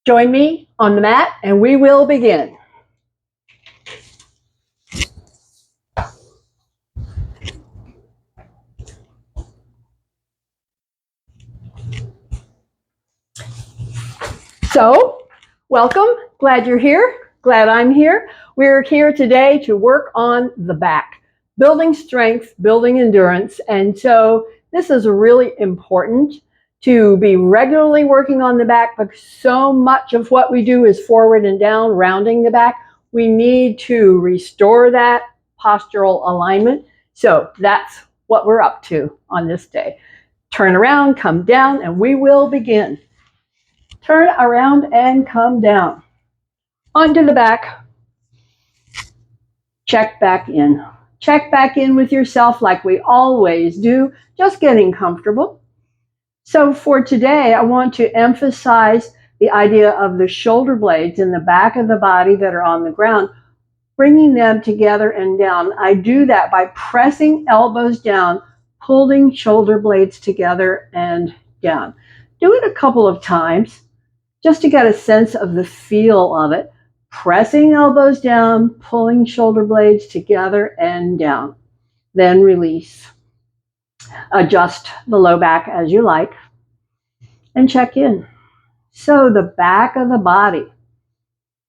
Join me on the mat and we will begin. So, welcome. Glad you're here. Glad I'm here. We're here today to work on the back, building strength, building endurance. And so this is really important to be regularly working on the back because so much of what we do is forward and down, rounding the back. We need to restore that postural alignment. So that's what we're up to on this day. Turn around, come down, and we will begin. Turn around and come down. Onto the back. Check back in. Check back in with yourself like we always do, just getting comfortable. So for today, I want to emphasize the idea of the shoulder blades in the back of the body that are on the ground, bringing them together and down. I do that by pressing elbows down, pulling shoulder blades together and down. Do it a couple of times just to get a sense of the feel of it. Pressing elbows down, pulling shoulder blades together and down. Then release. Adjust the low back as you like and check in. So the back of the body,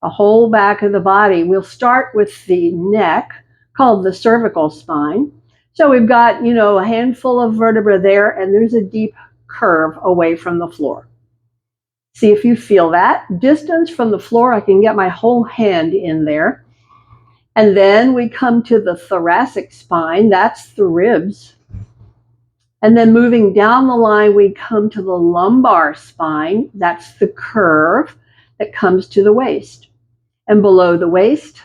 the whole back of the body, we'll start with the neck called the cervical spine. So we've got, a handful of vertebrae there and there's a deep curve away from the floor. See if you feel that. Distance from the floor, I can get my whole hand in there. And then we come to the thoracic spine, that's the ribs. And then moving down the line, we come to the lumbar spine, that's the curve that comes to the waist. And below the waist,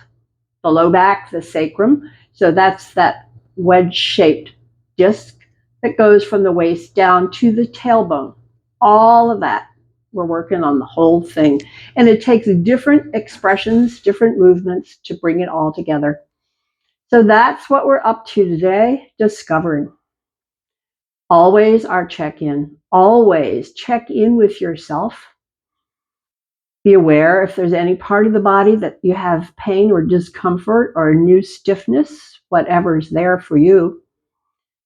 the low back, the sacrum. So that's that wedge-shaped disc that goes from the waist down to the tailbone. All of that. We're working on the whole thing. And it takes different expressions, different movements to bring it all together. So that's what we're up to today, discovering. Always our check-in. Always check in with yourself. Be aware if there's any part of the body that you have pain or discomfort or new stiffness, whatever's there for you.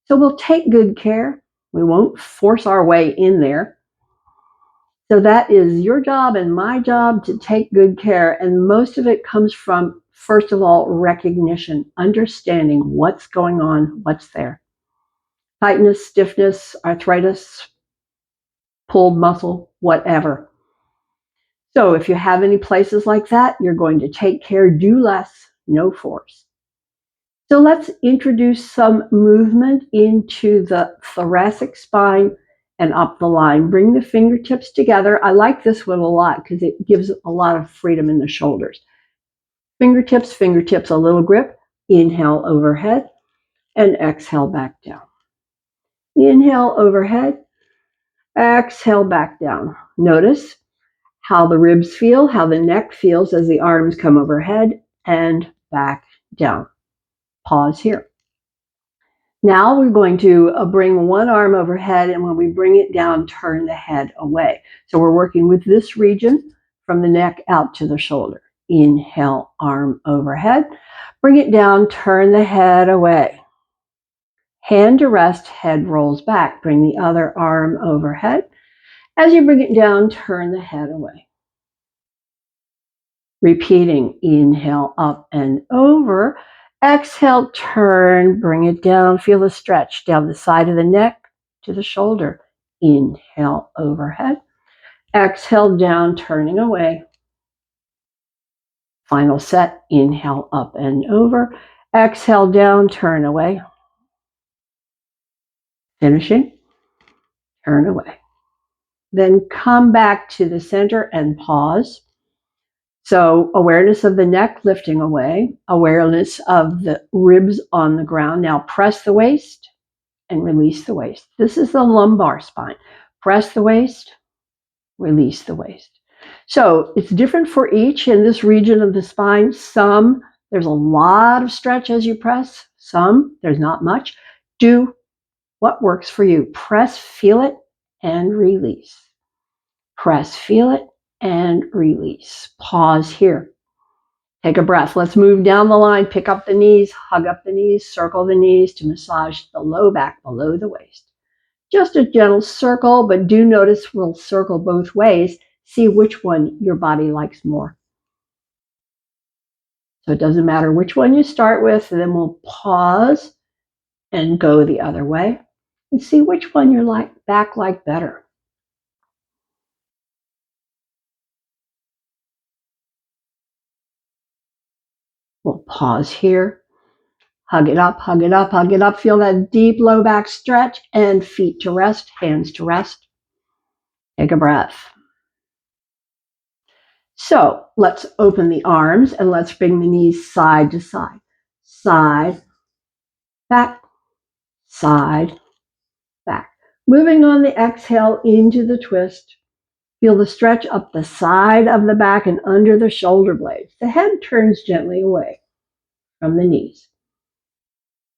So we'll take good care. We won't force our way in there. So that is your job and my job to take good care. And most of it comes from, first of all, recognition, understanding what's going on, what's there. Tightness, stiffness, arthritis, pulled muscle, whatever. So if you have any places like that, you're going to take care, do less, no force. So let's introduce some movement into the thoracic spine and up the line. Bring the fingertips together. I like this one a lot because it gives a lot of freedom in the shoulders. Fingertips, a little grip. Inhale overhead and exhale back down. Inhale overhead, exhale back down. Notice how the ribs feel, how the neck feels as the arms come overhead and back down. Pause here. Now we're going to bring one arm overhead, and when we bring it down, turn the head away. So we're working with this region from the neck out to the shoulder. Inhale, arm overhead. Bring it down, turn the head away. Hand to rest, head rolls back. Bring the other arm overhead. As you bring it down, turn the head away. Repeating, inhale, up and over. Exhale, turn, bring it down. Feel the stretch down the side of the neck to the shoulder. Inhale, overhead. Exhale, down, turning away. Final set, inhale, up and over. Exhale, down, turn away. Finishing, turn away. Then come back to the center and pause. So awareness of the neck lifting away, awareness of the ribs on the ground. Now press the waist and release the waist. This is the lumbar spine. Press the waist, release the waist. So it's different for each in this region of the spine. Some, there's a lot of stretch as you press. Some, there's not much. Do what works for you. Press, feel it, and release. Press, feel it, and release. Pause here. Take a breath. Let's move down the line. Pick up the knees, hug up the knees, circle the knees to massage the low back below the waist. Just a gentle circle, but do notice we'll circle both ways. See which one your body likes more. So it doesn't matter which one you start with, and then we'll pause and go the other way and see which one your back like better. We'll pause here. Hug it up, hug it up, hug it up. Feel that deep low back stretch and feet to rest, hands to rest. Take a breath. So let's open the arms and let's bring the knees side to side. Side, back, side, back. Moving on the exhale into the twist. Feel the stretch up the side of the back and under the shoulder blades. The head turns gently away from the knees.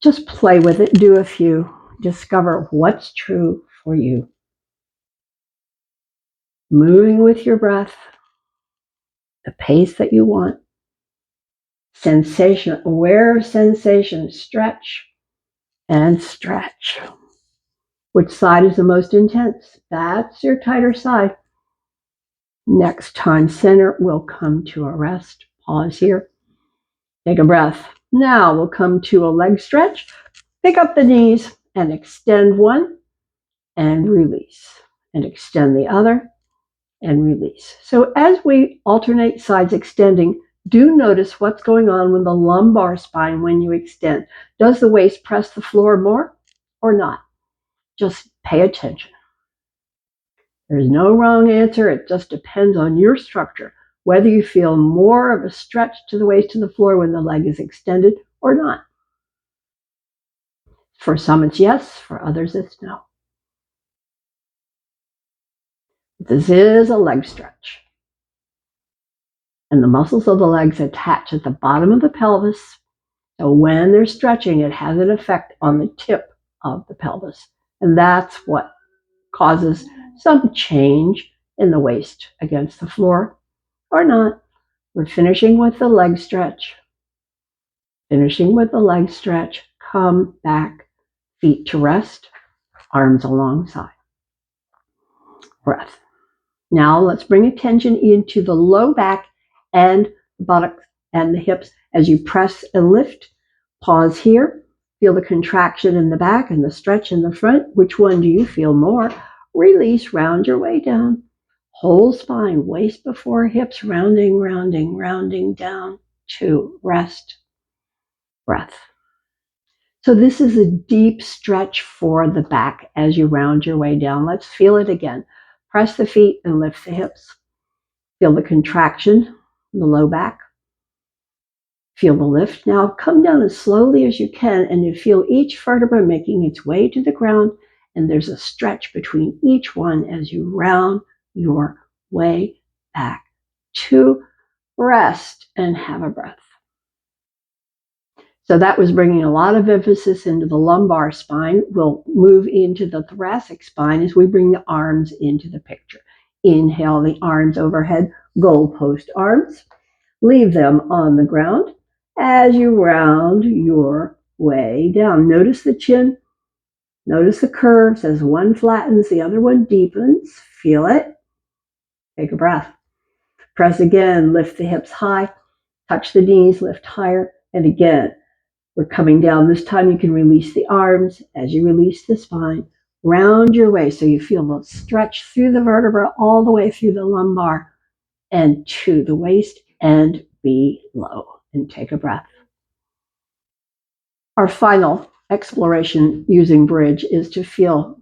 Just play with it, do a few. Discover what's true for you. Moving with your breath, the pace that you want. Sensation, aware of sensation, stretch and stretch. Which side is the most intense? That's your tighter side. Next time, center will come to a rest. Pause here. Take a breath. Now we'll come to a leg stretch. Pick up the knees and extend one and release. And extend the other and release. So as we alternate sides extending, do notice what's going on with the lumbar spine when you extend. Does the waist press the floor more or not? Just pay attention. There's no wrong answer. It just depends on your structure, whether you feel more of a stretch to the waist to the floor when the leg is extended or not. For some, it's yes. For others, it's no. This is a leg stretch. And the muscles of the legs attach at the bottom of the pelvis. So when they're stretching, it has an effect on the tip of the pelvis. And that's what causes some change in the waist against the floor or not. We're finishing with the leg stretch. Finishing with the leg stretch. Come back, feet to rest, arms alongside. Breath. Now let's bring attention into the low back and the buttocks and the hips as you press and lift. Pause here. Feel the contraction in the back and the stretch in the front. Which one do you feel more? Release, round your way down. Whole spine, waist before hips, rounding, rounding, rounding down to rest. Breath. So this is a deep stretch for the back as you round your way down. Let's feel it again. Press the feet and lift the hips. Feel the contraction in the low back. Feel the lift. Now come down as slowly as you can and you feel each vertebra making its way to the ground, and there's a stretch between each one as you round your way back to rest and have a breath. So that was bringing a lot of emphasis into the lumbar spine. We'll move into the thoracic spine as we bring the arms into the picture. Inhale the arms overhead, goalpost arms. Leave them on the ground as you round your way down. Notice the chin. Notice the curves as one flattens, the other one deepens. Feel it. Take a breath. Press again. Lift the hips high. Touch the knees. Lift higher. And again, we're coming down. This time you can release the arms as you release the spine. Round your way so you feel the stretch through the vertebra all the way through the lumbar and to the waist and below. And take a breath. Our final exploration using bridge is to feel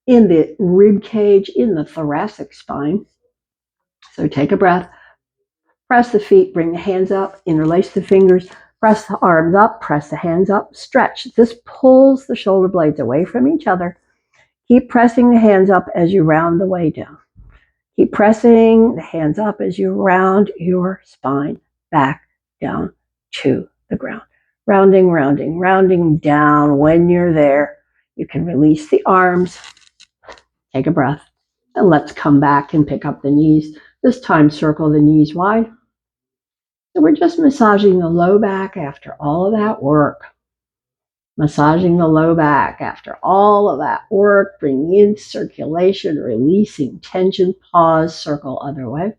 in the rib cage, in the thoracic spine. So take a breath. Press the feet, bring the hands up, interlace the fingers, press the arms up, press the hands up, stretch. This pulls the shoulder blades away from each other. Keep pressing the hands up as you round the way down. Keep pressing the hands up as you round your spine back down to the ground. Rounding, rounding, rounding down. When you're there, you can release the arms. Take a breath. And let's come back and pick up the knees. This time, circle the knees wide. So we're just massaging the low back after all of that work. Massaging the low back after all of that work, bringing in circulation, releasing tension, pause, circle other way.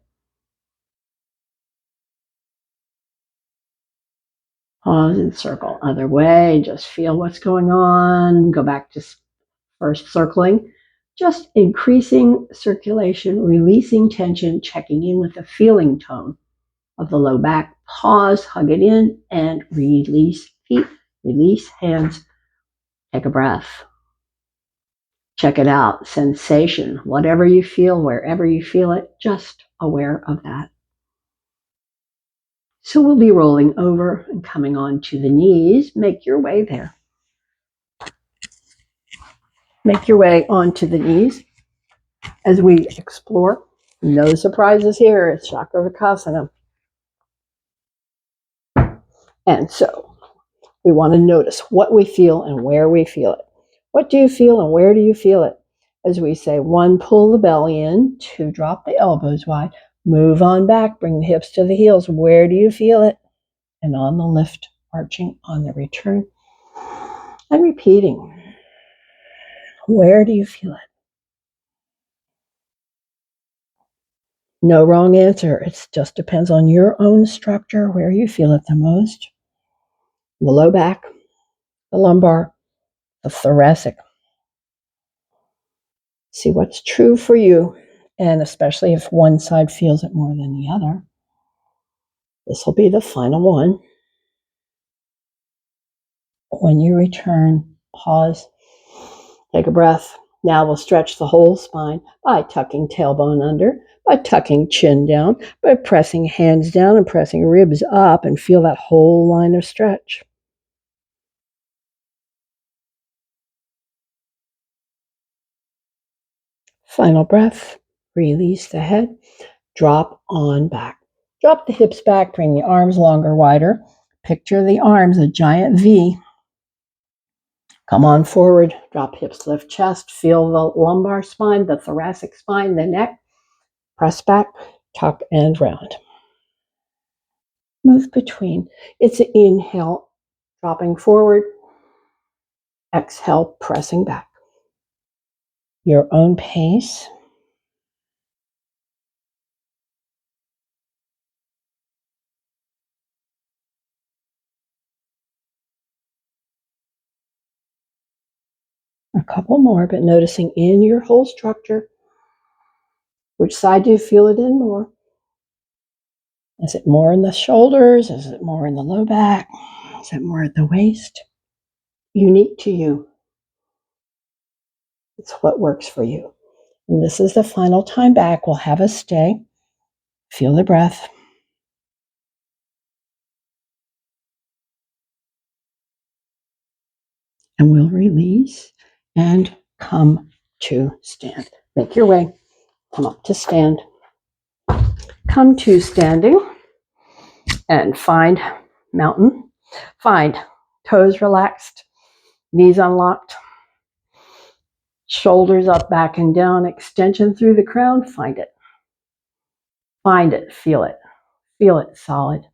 Pause and circle other way. Just feel what's going on. Go back to first circling. Just increasing circulation, releasing tension, checking in with the feeling tone of the low back. Pause, hug it in, and release feet, release hands. Take a breath. Check it out. Sensation, whatever you feel, wherever you feel it, just aware of that. So we'll be rolling over and coming on to the knees. Make your way there. Make your way onto the knees as we explore. No surprises here. It's Chakravakasana. And so we want to notice what we feel and where we feel it. What do you feel and where do you feel it? As we say, 1, pull the belly in. 2, drop the elbows wide. Move on back. Bring the hips to the heels. Where do you feel it? And on the lift, arching on the return. And repeating. Where do you feel it? No wrong answer. It just depends on your own structure, where you feel it the most. The low back, the lumbar, the thoracic. See what's true for you, and especially if one side feels it more than the other. This will be the final one. When you return, pause, take a breath. Now we'll stretch the whole spine by tucking tailbone under, by tucking chin down, by pressing hands down and pressing ribs up, and feel that whole line of stretch. Final breath, release the head, drop on back. Drop the hips back, bring the arms longer, wider. Picture the arms, a giant V. Come on forward, drop hips, lift chest, feel the lumbar spine, the thoracic spine, the neck. Press back, tuck and round. Move between. It's an inhale, dropping forward. Exhale, pressing back. Your own pace. A couple more, but noticing in your whole structure, which side do you feel it in more? Is it more in the shoulders? Is it more in the low back? Is it more at the waist? Unique to you. It's what works for you. And this is the final time back. We'll have a stay. Feel the breath. And we'll release and come to stand. Make your way. Come up to stand. Come to standing and find mountain. Find toes relaxed, knees unlocked, shoulders up, back and down, extension through the crown. Find it. Find it. Feel it. Feel it solid,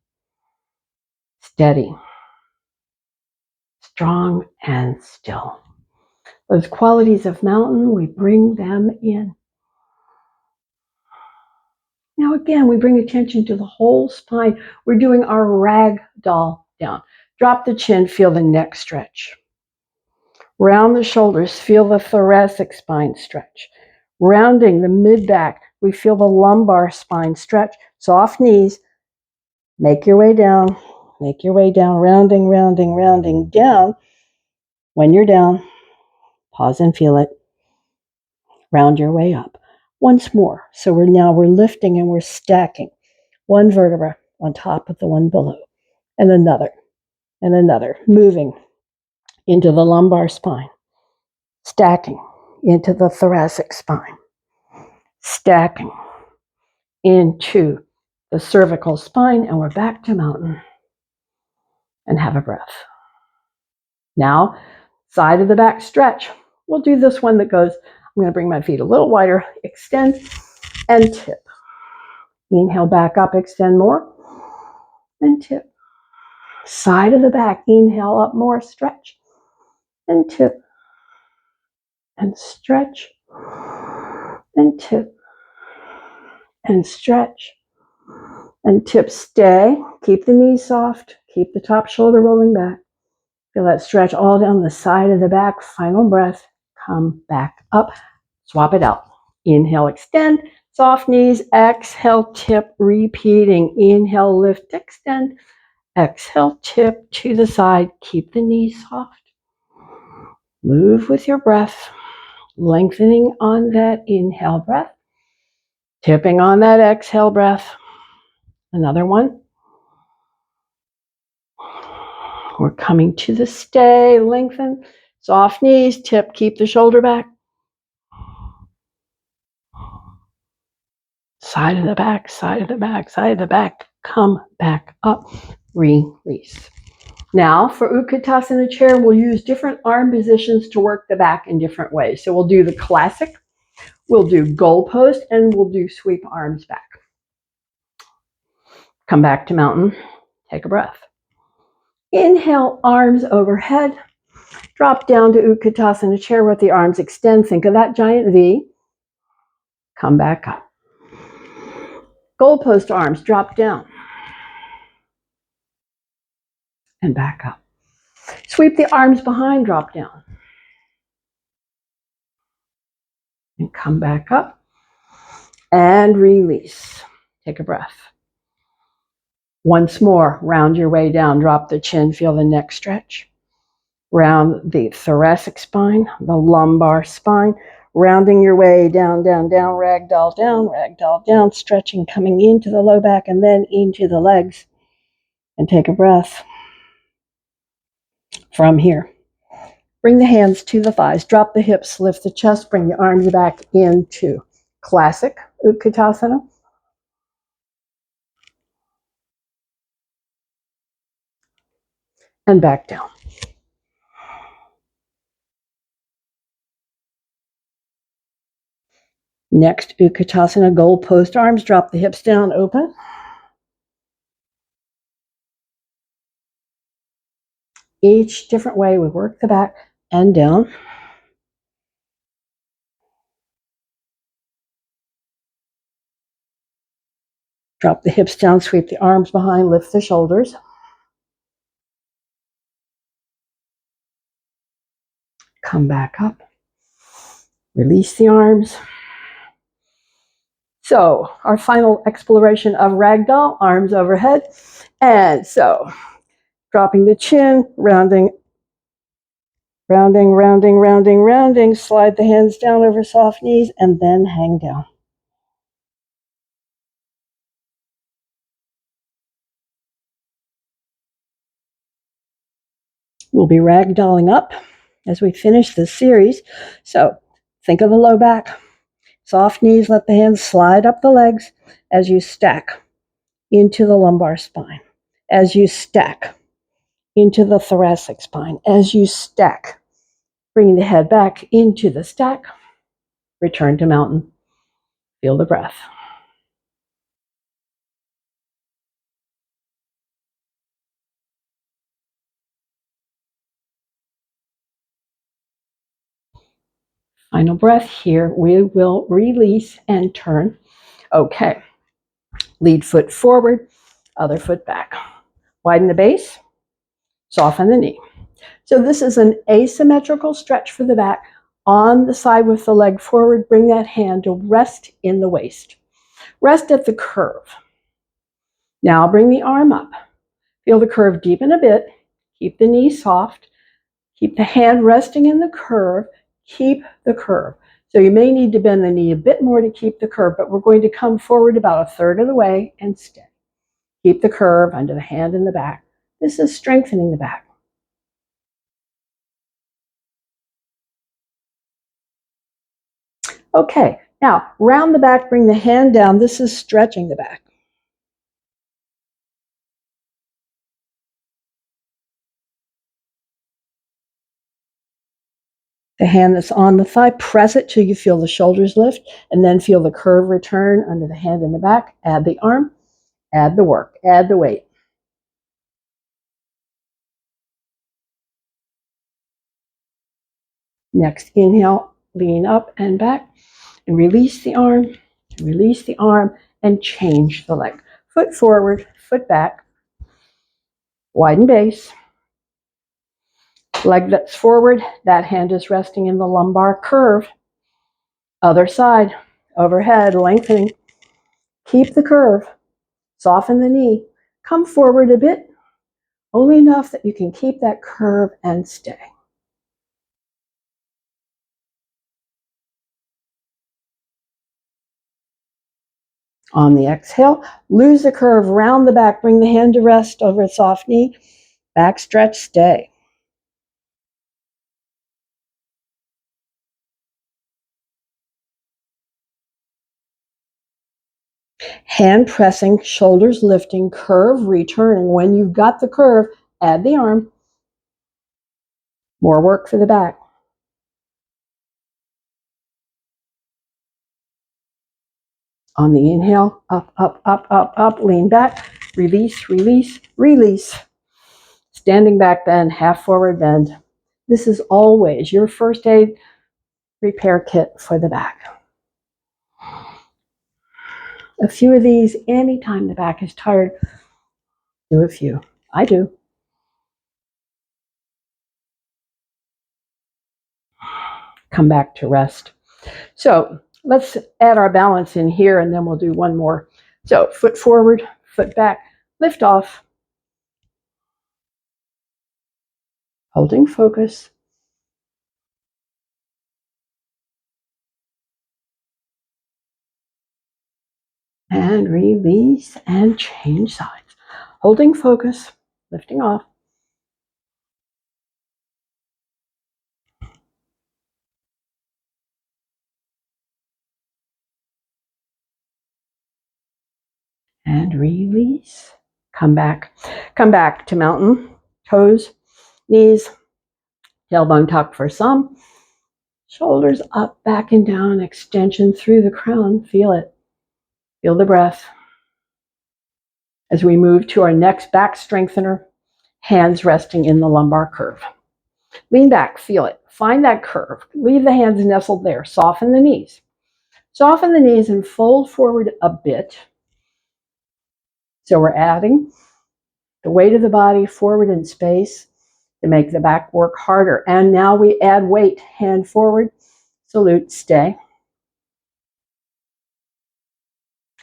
steady, strong, and still. Those qualities of mountain, we bring them in. Now again, we bring attention to the whole spine. We're doing our rag doll down. Drop the chin, feel the neck stretch. Round the shoulders, feel the thoracic spine stretch. Rounding the mid-back, we feel the lumbar spine stretch. Soft knees, make your way down, rounding, rounding, rounding down. When you're down, pause and feel it. Round your way up. Once more. So we're lifting and we're stacking. One vertebra on top of the one below. And another. Moving into the lumbar spine. Stacking into the thoracic spine. Stacking into the cervical spine. And we're back to mountain. And have a breath. Now, side of the back stretch. We'll do this one that goes, I'm going to bring my feet a little wider, extend, and tip. Inhale back up, extend more, and tip. Side of the back, inhale up more, stretch, and tip, and stretch, and tip, and stretch, and tip. Stay, keep the knees soft, keep the top shoulder rolling back. Feel that stretch all down the side of the back. Final breath, come back up, swap it out. Inhale, extend, soft knees, exhale, tip, repeating. Inhale, lift, extend, exhale, tip to the side, keep the knees soft. Move with your breath, lengthening on that inhale breath, tipping on that exhale breath. Another one. We're coming to the stay, lengthen, soft knees, tip, keep the shoulder back. Side of the back, side of the back, side of the back. Come back up, release. Now for Utkatasana chair, we'll use different arm positions to work the back in different ways. So we'll do the classic, we'll do goal post, and we'll do sweep arms back. Come back to mountain, take a breath. Inhale, arms overhead. Drop down to Utkatasana chair with the arms extend. Think of that giant V. Come back up. Goal post arms, drop down. And back up. Sweep the arms behind, drop down. And come back up. And release. Take a breath. Once more, round your way down. Drop the chin, feel the neck stretch. Round the thoracic spine, the lumbar spine. Rounding your way down, down, ragdoll down, stretching, coming into the low back and then into the legs. And take a breath. From here, bring the hands to the thighs, drop the hips, lift the chest, bring the arms back into classic Utkatasana. And back down. Next, Utkatasana, goal post arms, drop the hips down, open. Each different way we work the back and down. Drop the hips down, sweep the arms behind, lift the shoulders. Come back up. Release the arms. So, our final exploration of ragdoll, arms overhead. And so, dropping the chin, rounding, slide the hands down over soft knees, and then hang down. We'll be ragdolling up as we finish this series. So think of the low back, soft knees, let the hands slide up the legs as you stack into the lumbar spine, as you stack into the thoracic spine, as you stack, bringing the head back into the stack, return to mountain, feel the breath. Final breath here. We will release and turn. Okay. Lead foot forward, other foot back. Widen the base, soften the knee. So this is an asymmetrical stretch for the back. On the side with the leg forward, bring that hand to rest in the waist. Rest at the curve. Now bring the arm up. Feel the curve deepen a bit. Keep the knee soft. Keep the hand resting in the curve. Keep the curve. So you may need to bend the knee a bit more to keep the curve, but we're going to come forward about a third of the way and stay. Keep the curve under the hand in the back. This is strengthening the back. Okay, now round the back, bring the hand down. This is stretching the back. The hand that's on the thigh, press it till you feel the shoulders lift, and then feel the curve return under the hand in the back. Add the arm, add the work, add the weight. Next inhale, lean up and back, and release the arm, and change the leg. Foot forward, foot back, widen base. Leg that's forward, that hand is resting in the lumbar curve. Other side, overhead, lengthening. Keep the curve. Soften the knee. Come forward a bit, only enough that you can keep that curve and stay. On the exhale, lose the curve, round the back, bring the hand to rest over a soft knee. Back stretch, stay. Hand pressing, shoulders lifting, curve returning. When you've got the curve, add the arm. More work for the back. On the inhale, up, up, up, up, up, lean back, release, release, release. Standing back bend, half forward bend. This is always your first aid repair kit for the back. A few of these, anytime the back is tired, do a few. I do. Come back to rest. So let's add our balance in here and then we'll do one more. So foot forward, foot back, lift off. Holding focus. And release and change sides. Holding focus, lifting off. And release. Come back. Come back to mountain. Toes, knees, tailbone tuck for some. Shoulders up, back and down, extension through the crown. Feel it. Feel the breath. As we move to our next back strengthener, hands resting in the lumbar curve. Lean back, feel it. Find that curve. Leave the hands nestled there. Soften the knees. Soften the knees and fold forward a bit. So we're adding the weight of the body forward in space to make the back work harder. And now we add weight. Hand forward, salute, stay.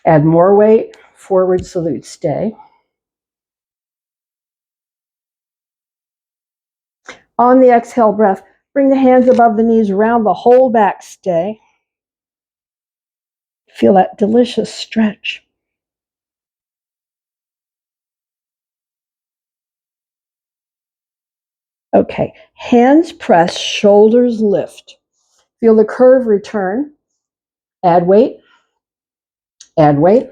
Add more weight, forward, salute, stay. On the exhale breath, bring the hands above the knees, round the whole back, stay. Feel that delicious stretch. Okay, hands press, shoulders lift. Feel the curve return. Add weight. Add weight.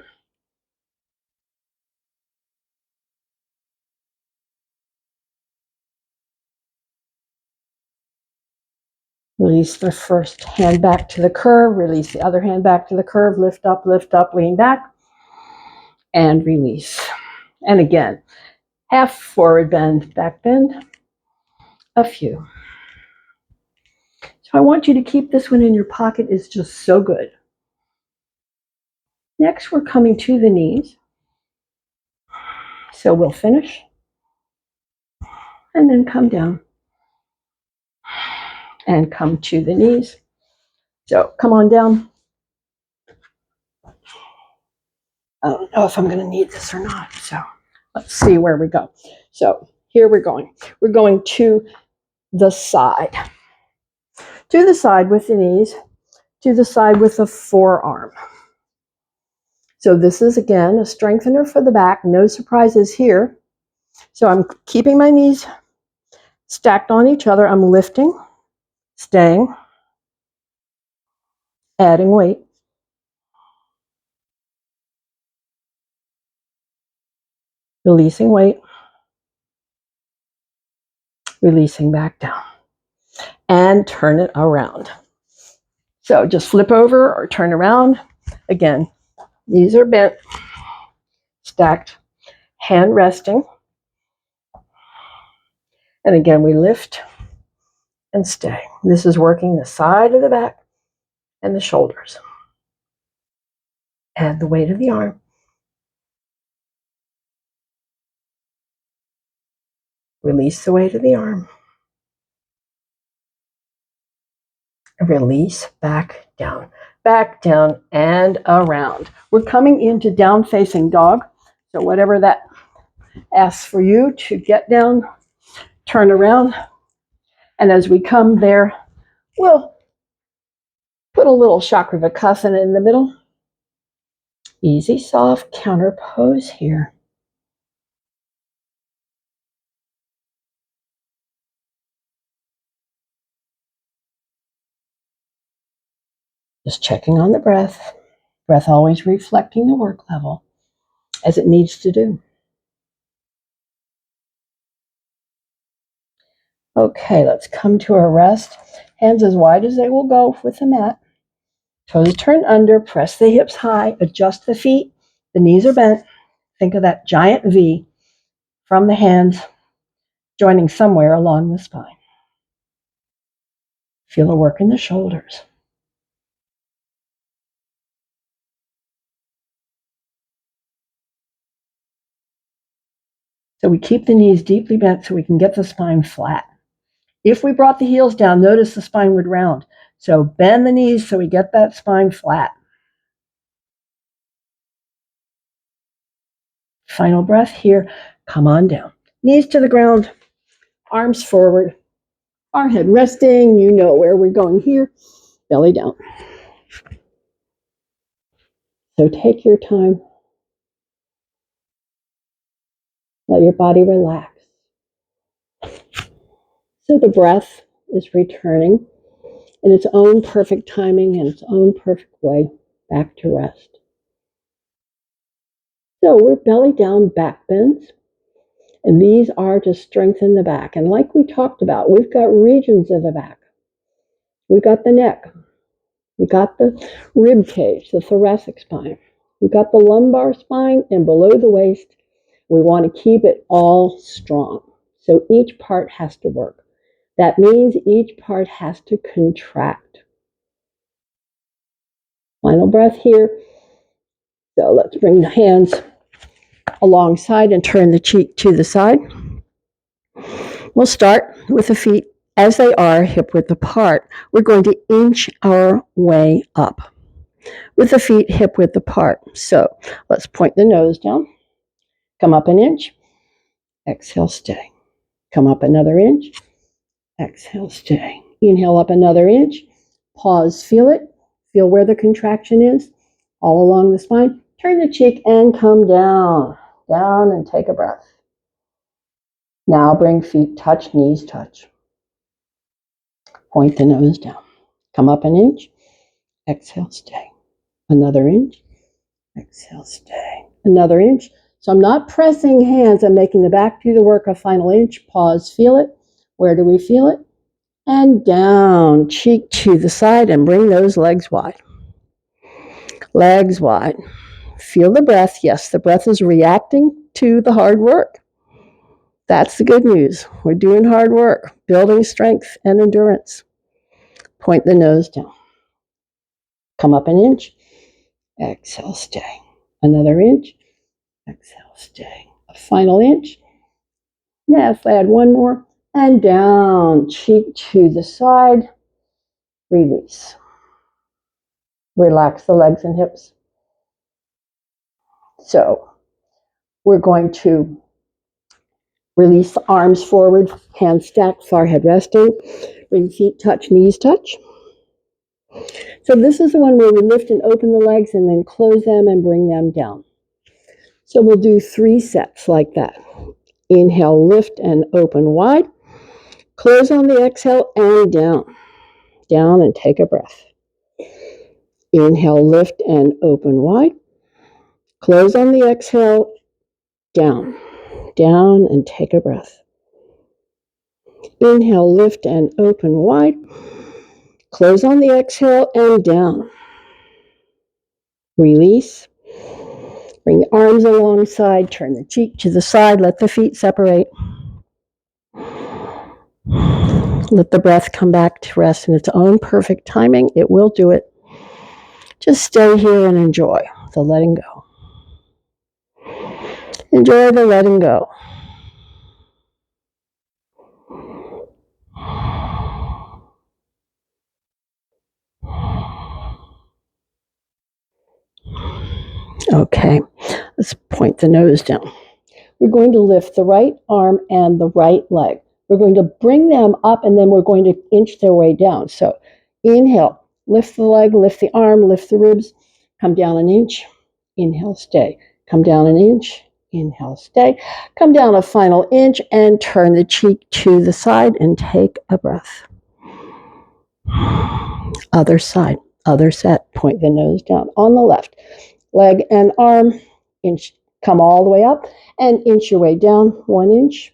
Release the first hand back to the curve. Release the other hand back to the curve. Lift up, lean back. And release. And again, half forward bend, back bend. A few. So I want you to keep this one in your pocket. It's just so good. Next, we're coming to the knees. So we'll finish. And then come down. And come to the knees. So come on down. I don't know if I'm going to need this or not. So let's see where we go. So here we're going. We're going to the side. To the side with the knees. To the side with the forearm. So this is, again, a strengthener for the back. No surprises here. So I'm keeping my knees stacked on each other. I'm lifting, staying, adding weight. Releasing weight. Releasing back down. and turn it around. So just flip over or turn around. Again, knees are bent, stacked, hand resting. And again, we lift and stay. This is working the side of the back and the shoulders. Add the weight of the arm. Release the weight of the arm. Release back down, and around. We're coming into down facing dog. So whatever that asks for you to get down, turn around. And as we come there, we'll put a little Chakravartin in the middle. Easy, soft counter pose here. Just checking on the breath. Breath always reflecting the work level as it needs to do. Okay, let's come to a rest. Hands as wide as they will go with the mat. Toes turn under, press the hips high, adjust the feet. The knees are bent. Think of that giant V from the hands joining somewhere along the spine. Feel the work in the shoulders. So we keep the knees deeply bent so we can get the spine flat. If we brought the heels down, notice the spine would round. So bend the knees so we get that spine flat. Final breath here. Come on down. Knees to the ground, arms forward, forehead resting. You know where we're going here. Belly down. So take your time. Let your body relax. So the breath is returning in its own perfect timing and its own perfect way back to rest. So we're belly down, back bends. And these are to strengthen the back. And like we talked about, we've got regions of the back. We've got the neck. We've got the rib cage, the thoracic spine. We've got the lumbar spine, and below the waist, we want to keep it all strong. So each part has to work. That means each part has to contract. Final breath here. So let's bring the hands alongside and turn the cheek to the side. We'll start with the feet as they are, hip width apart. We're going to inch our way up with the feet hip width apart. So let's point the nose down. Come up an inch. Exhale, stay. Come up another inch. Exhale, stay. Inhale up another inch. Pause, feel it. Feel where the contraction is all along the spine. Turn the cheek and come down. Down and take a breath. Now bring feet touch, knees touch. Point the nose down. Come up an inch. Exhale, stay. Another inch. Exhale, stay. Another inch. So I'm not pressing hands. I'm making the back do the work. A final inch. Pause, feel it. Where do we feel it? And down. Cheek to the side and bring those legs wide. Legs wide. Feel the breath. Yes, the breath is reacting to the hard work. That's the good news. We're doing hard work, building strength and endurance. Point the nose down. Come up an inch. Exhale, stay. Another inch. Exhale, stay. A final inch. Yes, add one more. And down. Cheek to the side. Release. Relax the legs and hips. So we're going to release the arms forward, hands stacked, forehead resting. Bring feet touch, knees touch. So this is the one where we lift and open the legs and then close them and bring them down. So we'll do 3 sets like that. Inhale, lift and open wide. Close on the exhale and down. Down and take a breath. Inhale, lift and open wide. Close on the exhale, down. Down and take a breath. Inhale, lift and open wide. Close on the exhale and down. Release. Bring the arms alongside, turn the cheek to the side, let the feet separate. Let the breath come back to rest in its own perfect timing. It will do it. Just stay here and enjoy the letting go. Enjoy the letting go. Okay, let's point the nose down. We're going to lift the right arm and the right leg. We're going to bring them up and then we're going to inch their way down. So inhale, lift the leg, lift the arm, lift the ribs, come down an inch, inhale, stay. Come down an inch, inhale, stay. Come down a final inch and turn the cheek to the side and take a breath. Other side, other set, point the nose down. On the left, leg and arm, inch, come all the way up and inch your way down 1 inch.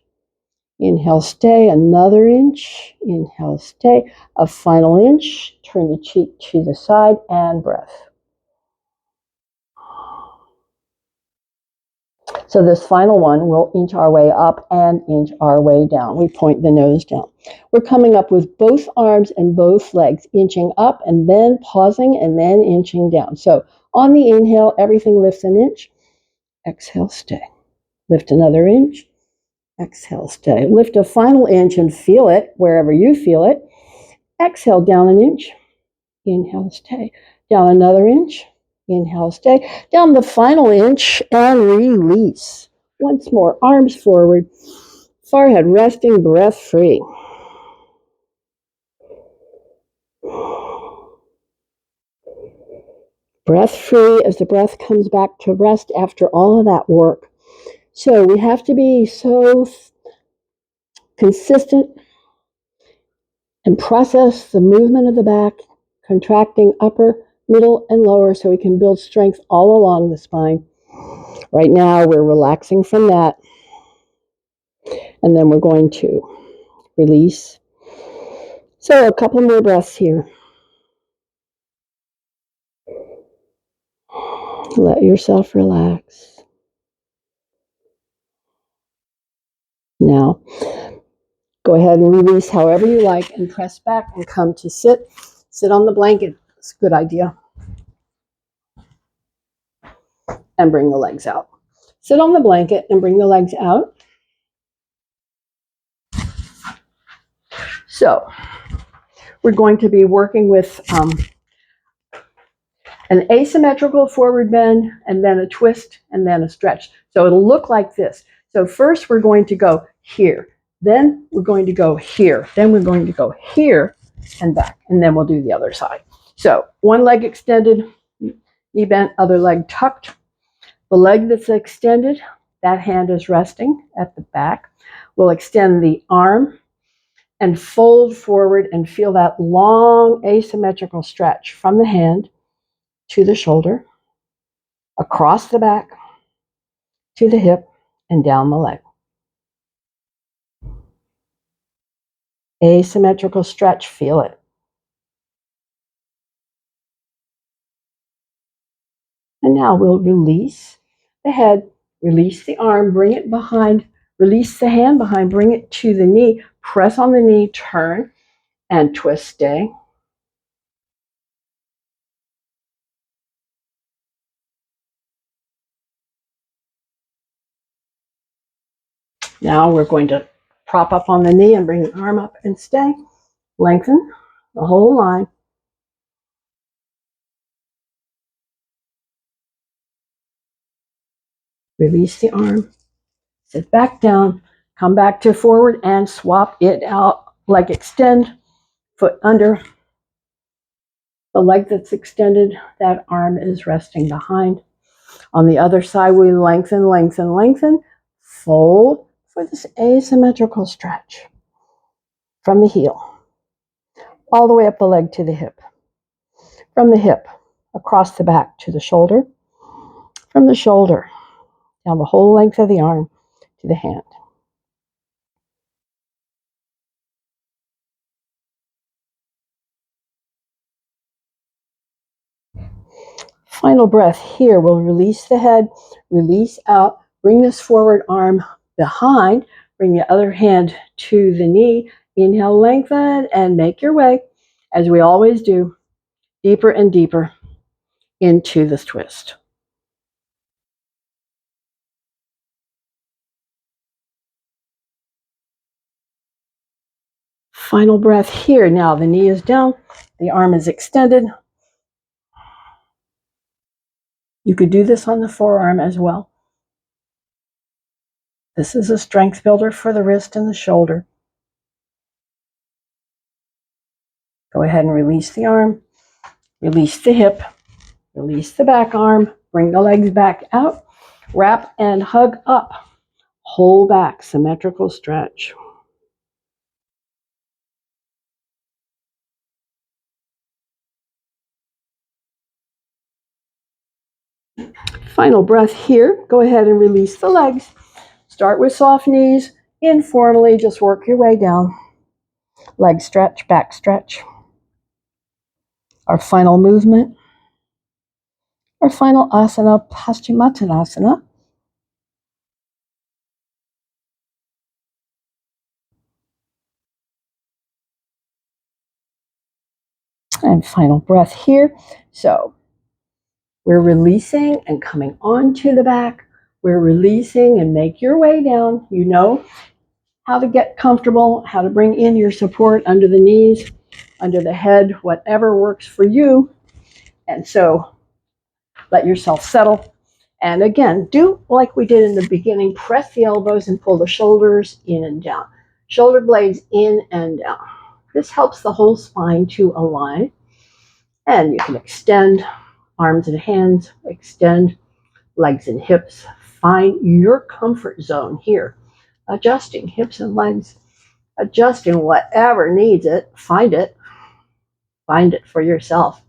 Inhale, stay, another inch. Inhale, stay, a final inch. Turn the cheek to the side and breath. So this final one, we'll inch our way up and inch our way down. We point the nose down. We're coming up with both arms and both legs, inching up and then pausing and then inching down. So on the inhale, everything lifts an inch. Exhale, stay. Lift another inch. Exhale, stay. Lift a final inch and feel it wherever you feel it. Exhale, down an inch. Inhale, stay. Down another inch. Inhale, stay. Down the final inch and release. Once more, arms forward. Forehead resting, breath free. Breath free as the breath comes back to rest after all of that work. So we have to be so consistent and process the movement of the back, contracting upper, middle, and lower so we can build strength all along the spine. Right now, we're relaxing from that. And then we're going to release. So a couple more breaths here. Let yourself relax. Now, go ahead and release however you like and press back and come to sit. Sit on the blanket. It's a good idea. And bring the legs out. Sit on the blanket and bring the legs out. So, we're going to be working with an asymmetrical forward bend and then a twist and then a stretch. So it'll look like this. So first we're going to go here. Then we're going to go here. Then we're going to go here and back. And then we'll do the other side. So one leg extended, knee bent, other leg tucked. The leg that's extended, that hand is resting at the back. We'll extend the arm and fold forward and feel that long asymmetrical stretch from the hand to the shoulder, across the back, to the hip, and down the leg. Asymmetrical stretch, feel it. And now we'll release the head, release the arm, bring it behind, release the hand behind, bring it to the knee, press on the knee, turn, and twist, stay. Now we're going to prop up on the knee and bring the arm up and stay. Lengthen the whole line. Release the arm. Sit back down. Come back to forward and swap it out. Leg extend. Foot under. The leg that's extended, that arm is resting behind. On the other side, we lengthen, lengthen, lengthen. Fold for this asymmetrical stretch from the heel all the way up the leg to the hip. From the hip across the back to the shoulder. From the shoulder down the whole length of the arm to the hand. Final breath here. We'll release the head, release out, bring this forward arm behind, bring the other hand to the knee. Inhale, lengthen, and make your way, as we always do, deeper and deeper into this twist. Final breath here. Now the knee is down, the arm is extended. You could do this on the forearm as well. This is a strength builder for the wrist and the shoulder. Go ahead and release the arm, release the hip, release the back arm, bring the legs back out, wrap and hug up. Hold back, symmetrical stretch. Final breath here. Go ahead and release the legs. Start with soft knees. Informally, just work your way down. Leg stretch, back stretch. Our final movement. Our final asana, Paschimottanasana. And final breath here. So we're releasing and coming onto the back. We're releasing and make your way down. You know how to get comfortable, how to bring in your support under the knees, under the head, whatever works for you. And so let yourself settle. And again, do like we did in the beginning. Press the elbows and pull the shoulders in and down. Shoulder blades in and down. This helps the whole spine to align. And you can extend arms and hands, extend legs and hips. Find your comfort zone here. Adjusting hips and legs, adjusting whatever needs it. Find it for yourself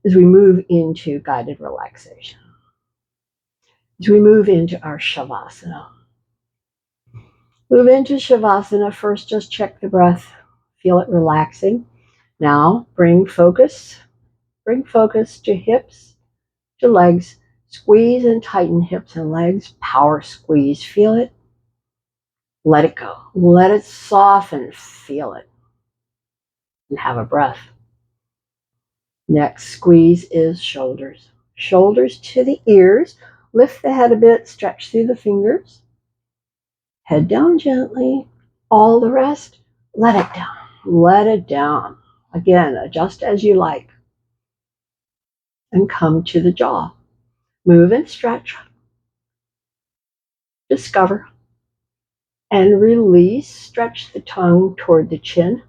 as we move into guided relaxation. As we move into our Shavasana. Move into Shavasana. First, just check the breath. Feel it relaxing. Now, bring focus to hips, to legs. Squeeze and tighten hips and legs. Power squeeze. Feel it. Let it go. Let it soften. Feel it. And have a breath. Next squeeze is shoulders. Shoulders to the ears. Lift the head a bit. Stretch through the fingers. Head down gently. All the rest, let it down. Let it down. Again, adjust as you like. And come to the jaw. Move and stretch. Discover. And release. Stretch the tongue toward the chin.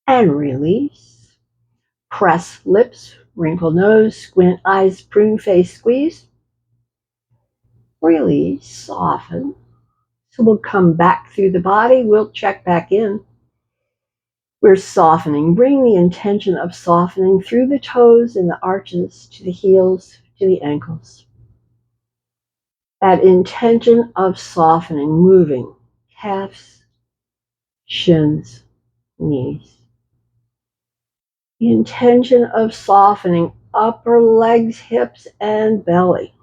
And release. Press lips. Wrinkle nose. Squint eyes. Prune face. Squeeze. Release. Soften. So we'll come back through the body. We'll check back in. We're softening. Bring the intention of softening through the toes and the arches to the heels, to the ankles. That intention of softening, moving calves, shins, knees. The intention of softening upper legs, hips, and belly.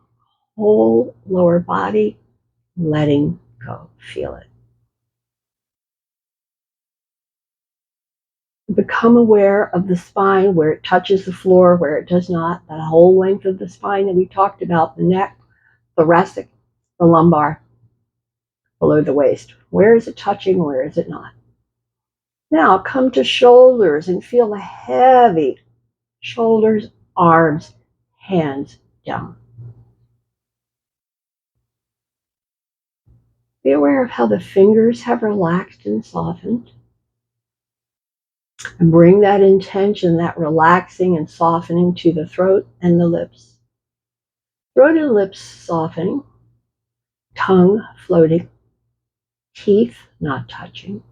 Whole lower body, letting go. Feel it. Become aware of the spine, where it touches the floor, where it does not. That whole length of the spine that we talked about, the neck, thoracic, the lumbar, below the waist. Where is it touching? Where is it not? Now come to shoulders and feel the heavy shoulders, arms, hands down. Be aware of how the fingers have relaxed and softened. And bring that intention, that relaxing and softening, to the throat and the lips. Throat and lips softening. Tongue floating. Teeth not touching.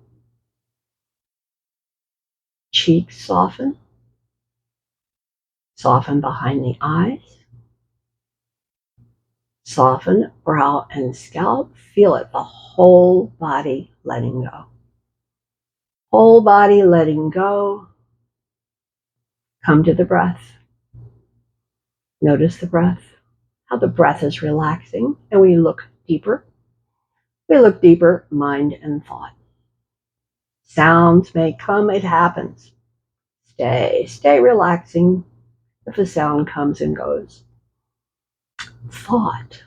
Cheeks soften. Soften behind the eyes. Soften brow and scalp. Feel it, the whole body letting go. Whole body letting go. Come to the breath. Notice the breath, how the breath is relaxing, and we look deeper. We look deeper, mind and thought. Sounds may come, it happens. Stay relaxing if a sound comes and goes. Thought,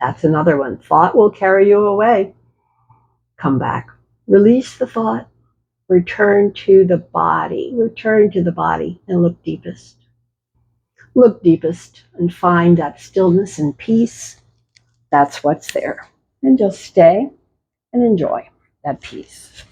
that's another one. Thought will carry you away. Come back. Release the thought. Return to the body. Return to the body and look deepest. Look deepest and find that stillness and peace. That's what's there. And just stay and enjoy that peace.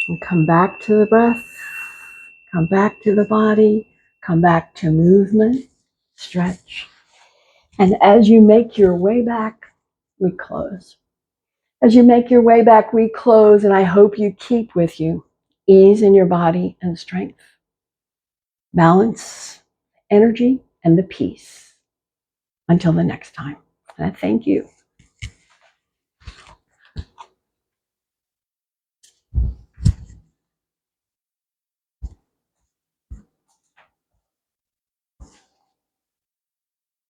And come back to the breath. Come back to the body. Come back to movement. Stretch. And as you make your way back, we close. As you make your way back, we close, and I hope you keep with you ease in your body and strength, balance, energy, and the peace. Until the next time. And I thank you.